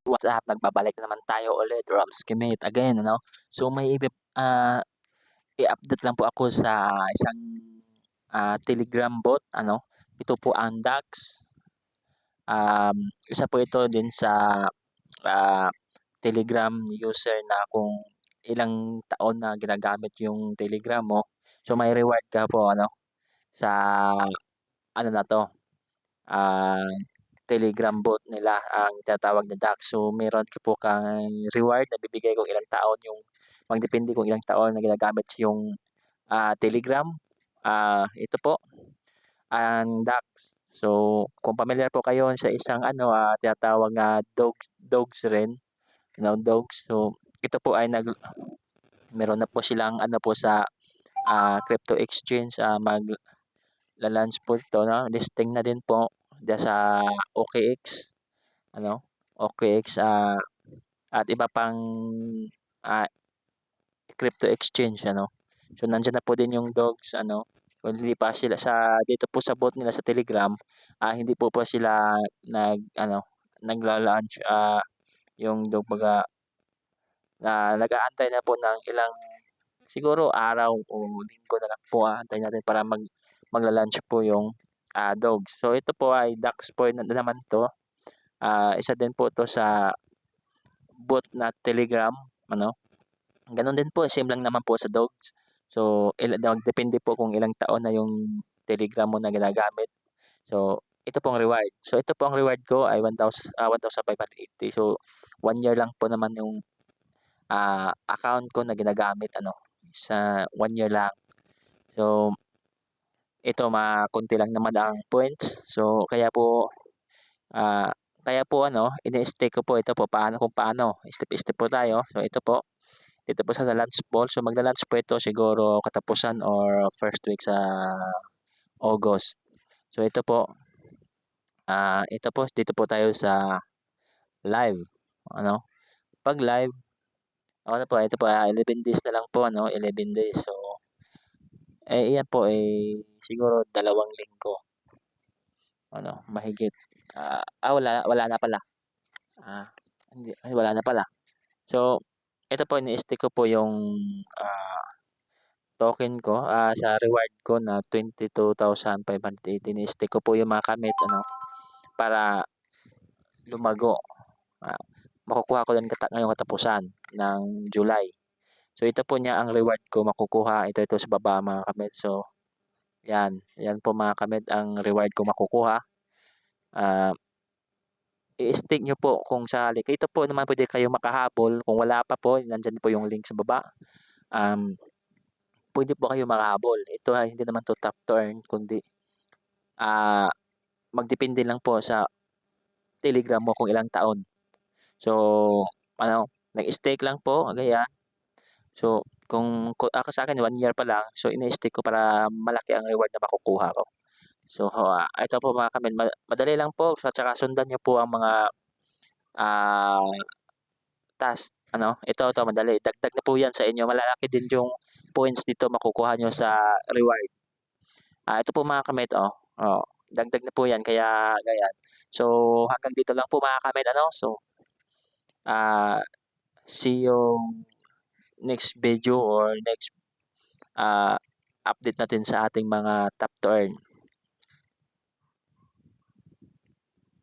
What's up? Nagbabalik na naman tayo ulit, Romskimate again, ano? So i-update lang po ako sa isang Telegram bot, ano? Ito po ang Dax. Isa po ito din sa ah, Telegram user na kung ilang taon na ginagamit yung Telegram mo. So may reward ka po, ano? Sa ano na to, ah, Telegram bot nila ang tinatawag na Dax. So, meron ka po kang reward na bibigay kung ilang taon yung magdepende kung ilang taon na ginagamit yung Telegram. Ito po ang Dax. So, kung familiar po kayo sa isang tinatawag na dogs rin, dogs. So, ito po ay meron na po silang po sa crypto exchange, la-launch po ito, no? Listing na din po diyan sa OKX, ano, OKX, at iba pang ah, crypto exchange, ano. So nandiyan na po din yung dogs, ano. So, hindi pa sila dito po sa bot nila sa Telegram, hindi po sila nagla-launch, yung kumbaga nag-aantay na po ng ilang siguro araw o linggo na lang po, aantayin natin para magla-launch po yung dogs. So ito po ay Dax point na naman 'to. Isa din po 'to sa bot na Telegram, ano. Gano'n din po, same lang naman po sa dogs. So, depende po kung ilang taon na yung Telegram mo na ginagamit. So, ito pong reward. So, ito po ang reward ko ay 1,580. So, 1 year lang po naman yung account ko na ginagamit, ano, sa 1 year lang. So, ito konti lang naman ang points. So, ah, kaya po ano, ini-stake ko po ito po kung paano, step-step po tayo. So, ito po. Dito po sa lunch ball. So magla-lunch po ito siguro katapusan or first week sa August. So ito po dito po tayo sa live, ano. 'Pag live, ano po, ito po, 11 days na lang po, ano, 11 days. So, iyan po, siguro 2 linggo, ano, mahigit. Wala na pala. Hindi, wala na pala. So, ito po ini-stake ko po yung token ko, sa reward ko na 22,580. Ini-stake ko po yung mga kamit, ano, para lumago. Ah, Makukuha ko din ngayong katapusan ng July. So ito po niya ang reward ko makukuha. Ito sa baba mga kamit. So yan, yan po mga kamit ang reward ko makukuha. Ah, I-stake nyo po kung sakali. Ito po naman pwede kayo makahabol. Kung wala pa po, nandyan po yung link sa baba. Pwede po kayo makahabol. Ito ay hindi naman to top to earn, kundi ah, magdepende lang po sa Telegram mo kung ilang taon. So, ano, nag-stake lang po, ganyan. So, kung ako sa akin 1 year pa lang, so ini-stake ko para malaki ang reward na makukuha ko. So, ito po mga kamen, madali lang po, so, tsaka sundan niyo po ang mga ah, task, ano. Ito madali, dagdag na po yan sa inyo. Malalaki din yung points dito makukuha nyo sa reward. Ito po mga kamit, dagdag na po yan, kaya ganyan. So, hanggang dito lang po mga kamit, ano. So, ah, see you next video or next ah, update natin sa ating mga top to earn.